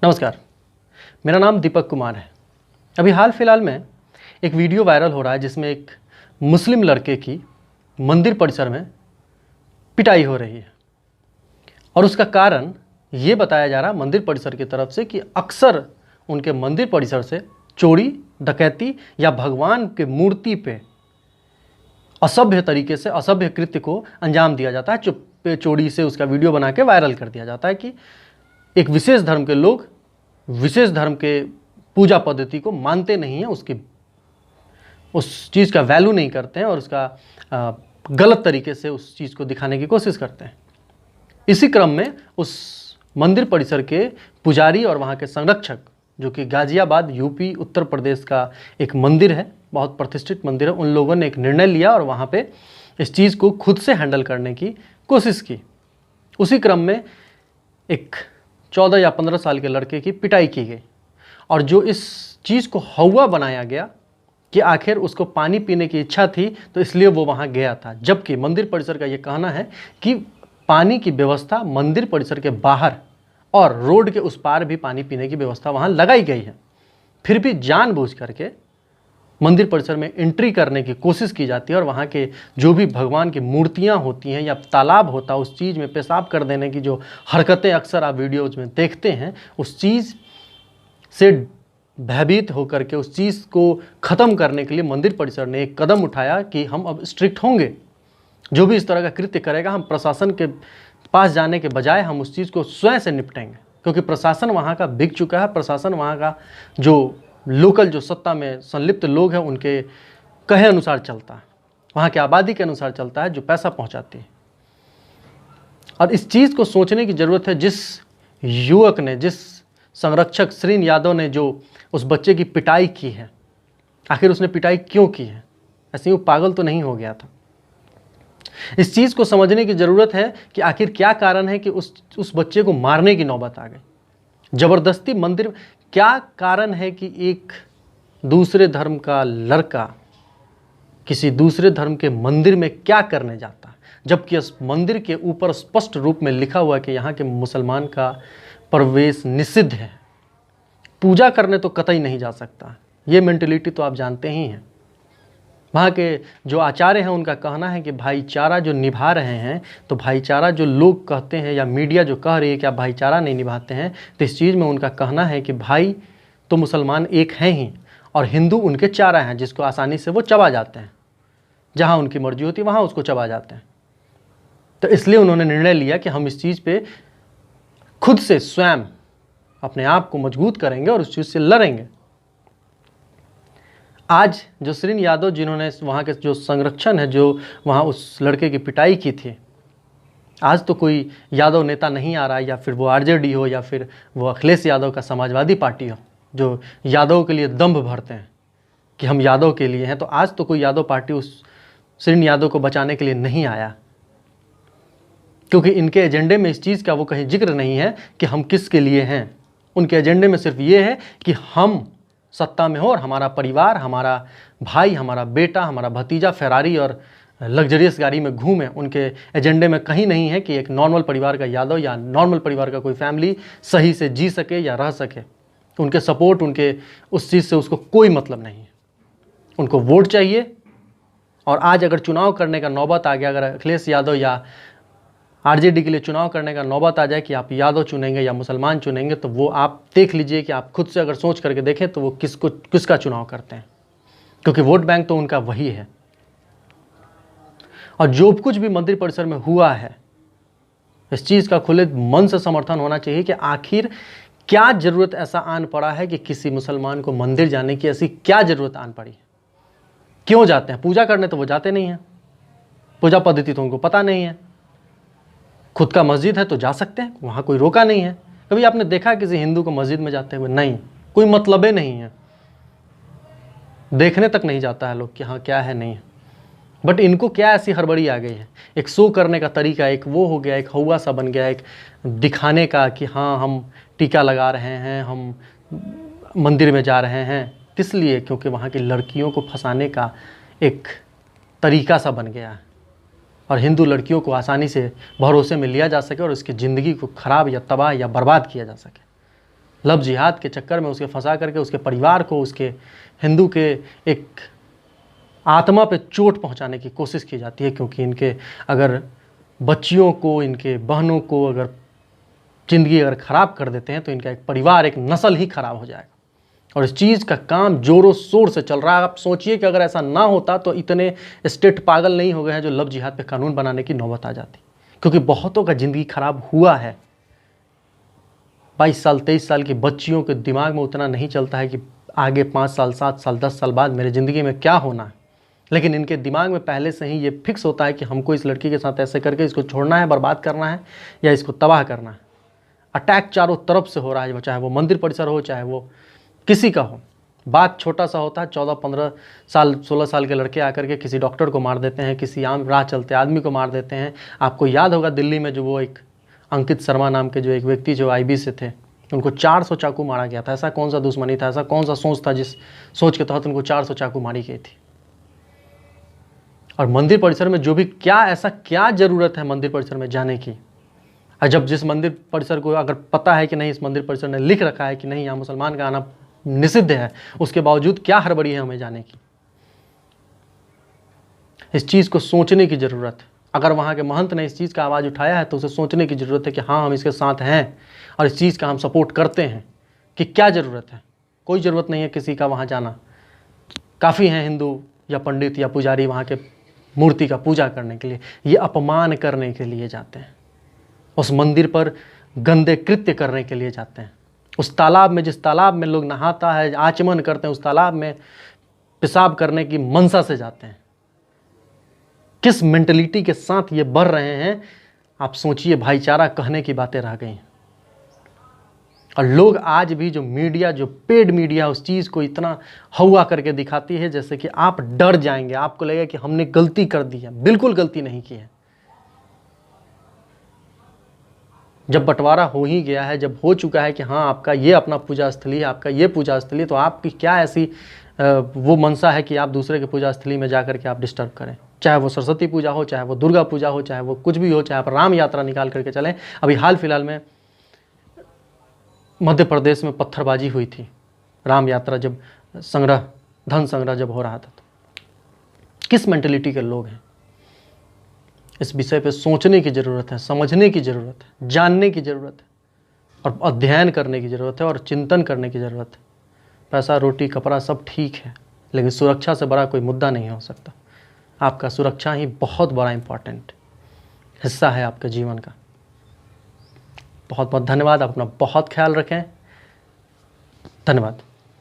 नमस्कार, मेरा नाम दीपक कुमार है। अभी हाल फिलहाल में एक वीडियो वायरल हो रहा है जिसमें एक मुस्लिम लड़के की मंदिर परिसर में पिटाई हो रही है और उसका कारण ये बताया जा रहा है मंदिर परिसर की तरफ से कि अक्सर उनके मंदिर परिसर से चोरी, डकैती या भगवान के मूर्ति पे असभ्य तरीके से असभ्य कृत्य को अंजाम दिया जाता है। चुप्पे चोरी से उसका वीडियो बना के वायरल कर दिया जाता है कि एक विशेष धर्म के लोग विशेष धर्म के पूजा पद्धति को मानते नहीं हैं, उस चीज़ का वैल्यू नहीं करते हैं और उसका गलत तरीके से उस चीज़ को दिखाने की कोशिश करते हैं। इसी क्रम में उस मंदिर परिसर के पुजारी और वहाँ के संरक्षक, जो कि गाजियाबाद यूपी उत्तर प्रदेश का एक मंदिर है, बहुत प्रतिष्ठित मंदिर है, उन लोगों ने एक निर्णय लिया और वहाँ पे इस चीज़ को खुद से हैंडल करने की कोशिश की। उसी क्रम में एक 14 या 15 साल के लड़के की पिटाई की गई और जो इस चीज़ को हौवा बनाया गया कि आखिर उसको पानी पीने की इच्छा थी तो इसलिए वो वहाँ गया था, जबकि मंदिर परिसर का ये कहना है कि पानी की व्यवस्था मंदिर परिसर के बाहर और रोड के उस पार भी पानी पीने की व्यवस्था वहाँ लगाई गई है। फिर भी जानबूझ करके मंदिर परिसर में एंट्री करने की कोशिश की जाती है और वहाँ के जो भी भगवान की मूर्तियाँ होती हैं या तालाब होता है उस चीज़ में पेशाब कर देने की जो हरकतें अक्सर आप वीडियोज में देखते हैं, उस चीज़ से भयभीत होकर के उस चीज़ को ख़त्म करने के लिए मंदिर परिसर ने एक कदम उठाया कि हम अब स्ट्रिक्ट होंगे। जो भी इस तरह का कृत्य करेगा हम प्रशासन के पास जाने के बजाय हम उस चीज़ को स्वयं से निपटेंगे, क्योंकि प्रशासन वहाँ का बिक चुका है। प्रशासन वहाँ का जो लोकल जो सत्ता में संलिप्त लोग हैं उनके कहे अनुसार चलता है, वहाँ की आबादी के अनुसार चलता है जो पैसा पहुँचाती है। और इस चीज़ को सोचने की ज़रूरत है। जिस युवक ने, जिस संरक्षक श्रीन यादव ने जो उस बच्चे की पिटाई की है, आखिर उसने पिटाई क्यों की है? ऐसे ही वो पागल तो नहीं हो गया था। इस चीज़ को समझने की ज़रूरत है कि आखिर क्या कारण है कि उस बच्चे को मारने की नौबत आ गई। ज़बरदस्ती मंदिर, क्या कारण है कि एक दूसरे धर्म का लड़का किसी दूसरे धर्म के मंदिर में क्या करने जाता है, जबकि इस मंदिर के ऊपर स्पष्ट रूप में लिखा हुआ है कि यहाँ के मुसलमान का प्रवेश निषिद्ध है, पूजा करने तो कतई नहीं जा सकता। ये मेंटलिटी तो आप जानते ही हैं। वहाँ के जो आचार्य हैं उनका कहना है कि भाईचारा जो निभा रहे हैं, तो भाईचारा जो लोग कहते हैं या मीडिया जो कह रही है कि आप भाईचारा नहीं निभाते हैं, तो इस चीज़ में उनका कहना है कि भाई तो मुसलमान एक हैं ही और हिंदू उनके चारा हैं जिसको आसानी से वो चबा जाते हैं, जहाँ उनकी मर्जी होती है वहाँ उसको चबा जाते हैं। तो इसलिए उन्होंने निर्णय लिया कि हम इस चीज़ पर खुद से स्वयं अपने आप को मजबूत करेंगे और उस चीज़ से लड़ेंगे। आज जो श्रीन यादव, जिन्होंने वहाँ के जो संरक्षण है, जो वहाँ उस लड़के की पिटाई की थी, आज तो कोई यादव नेता नहीं आ रहा है, या फिर वो आरजेडी हो या फिर वो अखिलेश यादव का समाजवादी पार्टी हो, जो यादव के लिए दंभ भरते हैं कि हम यादव के लिए हैं। तो आज तो कोई यादव पार्टी उस श्रीन यादव को बचाने के लिए नहीं आया, क्योंकि इनके एजेंडे में इस चीज़ का वो कहीं जिक्र नहीं है कि हम किसके लिए हैं। उनके एजेंडे में सिर्फ ये है कि हम सत्ता में हो और हमारा परिवार, हमारा भाई, हमारा बेटा, हमारा भतीजा फेरारी और लग्जरियस गाड़ी में घूमे। उनके एजेंडे में कहीं नहीं है कि एक नॉर्मल परिवार का यादव या नॉर्मल परिवार का कोई फैमिली सही से जी सके या रह सके। उनके सपोर्ट, उनके उस चीज़ से उसको कोई मतलब नहीं है। उनको वोट चाहिए। और आज अगर चुनाव करने का नौबत आ गया, अगर अखिलेश यादव या आरजेडी के लिए चुनाव करने का नौबत आ जाए कि आप यादव चुनेंगे या मुसलमान चुनेंगे, तो वो आप देख लीजिए कि आप खुद से अगर सोच करके देखें तो वो किसका चुनाव करते हैं, क्योंकि वोट बैंक तो उनका वही है। और जो कुछ भी मंदिर परिसर में हुआ है, इस चीज़ का खुले मन से समर्थन होना चाहिए कि आखिर क्या ज़रूरत ऐसा आन पड़ा है कि किसी मुसलमान को मंदिर जाने की ऐसी क्या ज़रूरत आन पड़ी है? क्यों जाते हैं? पूजा करने तो वो जाते नहीं हैं, पूजा पद्धति तो उनको पता नहीं है। खुद का मस्जिद है तो जा सकते हैं, वहाँ कोई रोका नहीं है। कभी आपने देखा किसी हिंदू को मस्जिद में जाते हुए? नहीं, कोई मतलब ही नहीं है, देखने तक नहीं जाता है लोग कि हाँ क्या है नहीं है। बट इनको क्या ऐसी हड़बड़ी आ गई है, एक शो करने का तरीका, एक वो हो गया, एक हौवा सा बन गया, एक दिखाने का कि हाँ हम टीका लगा रहे हैं, हम मंदिर में जा रहे हैं, इसलिए क्योंकि वहाँ की लड़कियों को फंसाने का एक तरीका सा बन गया है और हिंदू लड़कियों को आसानी से भरोसे में लिया जा सके और उसकी ज़िंदगी को ख़राब या तबाह या बर्बाद किया जा सके। लव जिहाद के चक्कर में उसके फंसा करके उसके परिवार को, उसके हिंदू के एक आत्मा पे चोट पहुंचाने की कोशिश की जाती है, क्योंकि इनके अगर बच्चियों को, इनके बहनों को अगर ज़िंदगी अगर ख़राब कर देते हैं तो इनका एक परिवार, एक नस्ल ही ख़राब हो जाएगा। और इस चीज़ का काम जोरों शोर से चल रहा है। आप सोचिए कि अगर ऐसा ना होता तो इतने स्टेट पागल नहीं हो गए हैं जो लव जिहाद पे कानून बनाने की नौबत आ जाती, क्योंकि बहुतों का ज़िंदगी ख़राब हुआ है। 22 साल 23 साल की बच्चियों के दिमाग में उतना नहीं चलता है कि आगे 5 साल 7 साल 10 साल बाद मेरी ज़िंदगी में क्या होना है, लेकिन इनके दिमाग में पहले से ही ये फिक्स होता है कि हमको इस लड़की के साथ ऐसे करके इसको छोड़ना है, बर्बाद करना है या इसको तबाह करना है। अटैक चारों तरफ से हो रहा है, चाहे वो मंदिर परिसर हो, चाहे वो किसी का हो। बात छोटा सा होता है, 14-15 साल 16 साल के लड़के आकर के किसी डॉक्टर को मार देते हैं, किसी आम राह चलते आदमी को मार देते हैं। आपको याद होगा दिल्ली में जो वो एक अंकित शर्मा नाम के जो एक व्यक्ति जो IB से थे, उनको 400 चाकू मारा गया था। ऐसा कौन सा दुश्मनी था, ऐसा कौन सा सोच था जिस सोच के तहत उनको 400 चाकू मारी गई थी। और मंदिर परिसर में जो भी ऐसा क्या ज़रूरत है मंदिर परिसर में जाने की। और जब जिस मंदिर परिसर को अगर पता है कि नहीं, इस मंदिर परिसर ने लिख रखा है कि नहीं यहाँ मुसलमान का आना निषिद्ध है, उसके बावजूद क्या हड़बड़ी है हमें जाने की। इस चीज़ को सोचने की ज़रूरत है। अगर वहाँ के महंत ने इस चीज़ का आवाज़ उठाया है तो उसे सोचने की ज़रूरत है कि हाँ, हम इसके साथ हैं और इस चीज़ का हम सपोर्ट करते हैं। कि क्या ज़रूरत है, कोई ज़रूरत नहीं है किसी का वहाँ जाना। काफ़ी हैं हिंदू या पंडित या पुजारी वहाँ के मूर्ति का पूजा करने के लिए, ये अपमान करने के लिए जाते हैं। उस मंदिर पर गंदे कृत्य करने के लिए जाते हैं। उस तालाब में, जिस तालाब में लोग नहाता है, आचमन करते हैं, उस तालाब में पेशाब करने की मंशा से जाते हैं। किस मेंटलिटी के साथ ये बढ़ रहे हैं आप सोचिए। भाईचारा कहने की बातें रह गई। और लोग आज भी जो मीडिया, जो पेड मीडिया उस चीज़ को इतना हवा करके दिखाती है जैसे कि आप डर जाएंगे, आपको लगेगा कि हमने गलती कर दी है। बिल्कुल गलती नहीं की है। जब बंटवारा हो ही गया है, जब हो चुका है कि हाँ आपका ये अपना पूजा स्थली है, आपका ये पूजा स्थली, तो आपकी क्या ऐसी वो मनसा है कि आप दूसरे के पूजा स्थली में जाकर के आप डिस्टर्ब करें। चाहे वो सरस्वती पूजा हो, चाहे वो दुर्गा पूजा हो, चाहे वो कुछ भी हो, चाहे आप राम यात्रा निकाल करके चलें। अभी हाल फिलहाल में मध्य प्रदेश में पत्थरबाजी हुई थी, राम यात्रा जब धन संग्रह जब हो रहा था। तो किस मेंटलिटी के लोग हैं, इस विषय पे सोचने की ज़रूरत है, समझने की ज़रूरत है, जानने की ज़रूरत है और अध्ययन करने की ज़रूरत है और चिंतन करने की ज़रूरत है। पैसा, रोटी, कपड़ा सब ठीक है, लेकिन सुरक्षा से बड़ा कोई मुद्दा नहीं हो सकता। आपका सुरक्षा ही बहुत बड़ा इम्पॉर्टेंट हिस्सा है आपके जीवन का। बहुत बहुत धन्यवाद। आप अपना बहुत ख्याल रखें। धन्यवाद।